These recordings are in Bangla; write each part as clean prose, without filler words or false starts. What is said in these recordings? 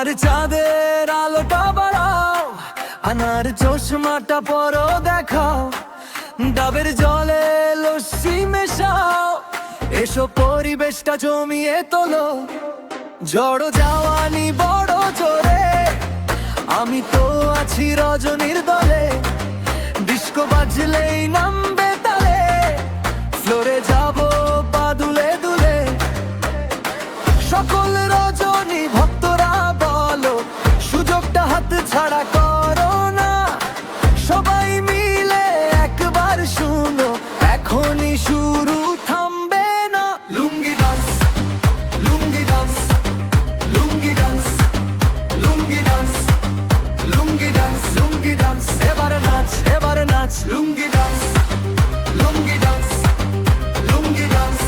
আমার চাঁদের আলোটা বাড়াও, আনার চশমাটা পরো দেখাও, ডাবের জলে লস্যি মেশাও, এসো পরিবেশটা জমিয়ে তোলো। জড়ো জাওয়ানি বড় জোরে, আমি তো আছি রজনীর দলে, ডিস্কো বাজলেই নামবে তালে, ফ্লোরে যাবো পা দুলে দুলে। সকল রজনী ভক্তরা বলো, সুযোগটা হাত ছাড়া করো না, সবাই মিলে একবার শুনো, এখনই শুরু থামবে না। লুঙ্গি ডান্স, লুঙ্গি ডান্স, লুঙ্গি ডান্স, লুঙ্গি ডান্স, লুঙ্গি ডান্স, লুঙ্গি ডান্স, এবারে নাচ, এবারে নাচ। লুঙ্গি ডান্স, লুঙ্গি ডান্স, লুঙ্গি ডান্স,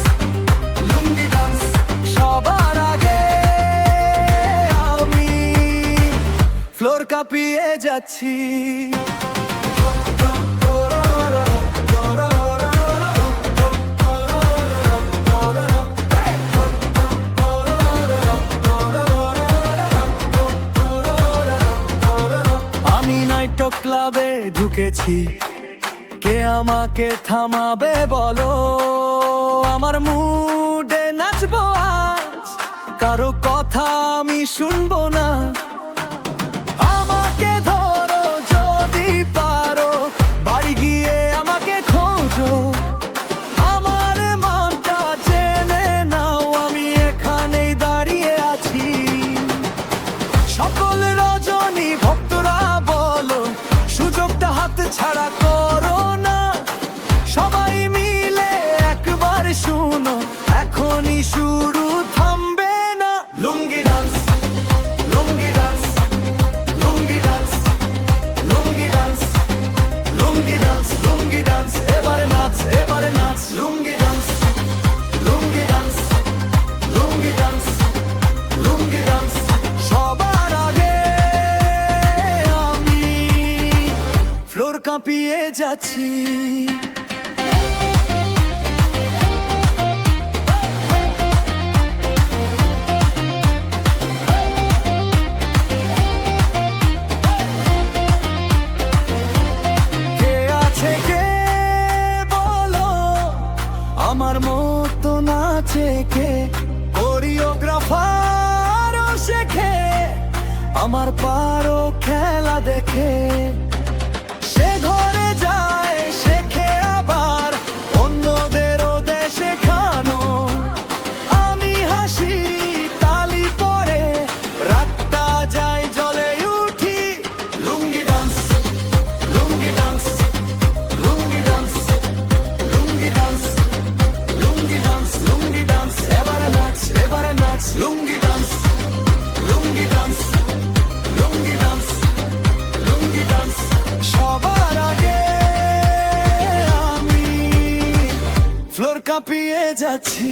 লুঙ্গি ডান্স। সবার আগে আমি ফ্লোর কাঁপিয়ে যাচ্ছি। আমি নাইট ক্লাবে ঢুকেছি, কে আমাকে থামাবে বলো? আমার মুডে নাচবো আজ, কারো কথা আমি শুনবো না। আমাকে ধরো যদি পারো, বাড়ি গিয়ে আমাকে খোঁজো, আমার মনটা জেনে নাও, আমি এখানেই দাঁড়িয়ে আছি। সকল রজনী ভক্তরা বলো, সুযোগটা হাত ছাড়া করো না, সবাই মিলে একবার শুনো, এখনই শুরু থামবে না। লুঙ্গি ডান্স, লুঙ্গি ডান্স, লুঙ্গি ডান্স, লুঙ্গি ডান্স, লুঙ্গি ডান্স, লুঙ্গি ডান্স, এবারে নাচ, এবারে নাচ। লুঙ্গি ডান্স, লুঙ্গি ডান্স, লুঙ্গি ডান্স, লুঙ্গি ডান্স। সবার আগে আমি ফ্লোর কাঁপিয়ে যাচ্ছি। কে আছে কে বলো, আমার মতো নাচে কে? কোরিওগ্রাফার শেখে, আমার পারো খেলা দেখে, সে ঘরে যায় শেখে আবার অন্যদেরও দেশে খানো। আমি হাসি তালি পরে, রাতটা যায় জলে উঠি। লুঙ্গি ডান্স, লুঙ্গি ডান্স, লুঙ্গি ডান্স, লুঙ্গি ডান্স, লুঙ্গি ডান্স, লুঙ্গি ডান্স, এবারে নাচ, এবারে নাচ। লুঙ্গি ডান্স, লুঙ্গি ডান্স, লুঙ্গি ডান্স, লুঙ্গি ডান্স। সবার আগে আমি ফ্লোর কাঁপিয়ে যাচ্ছি।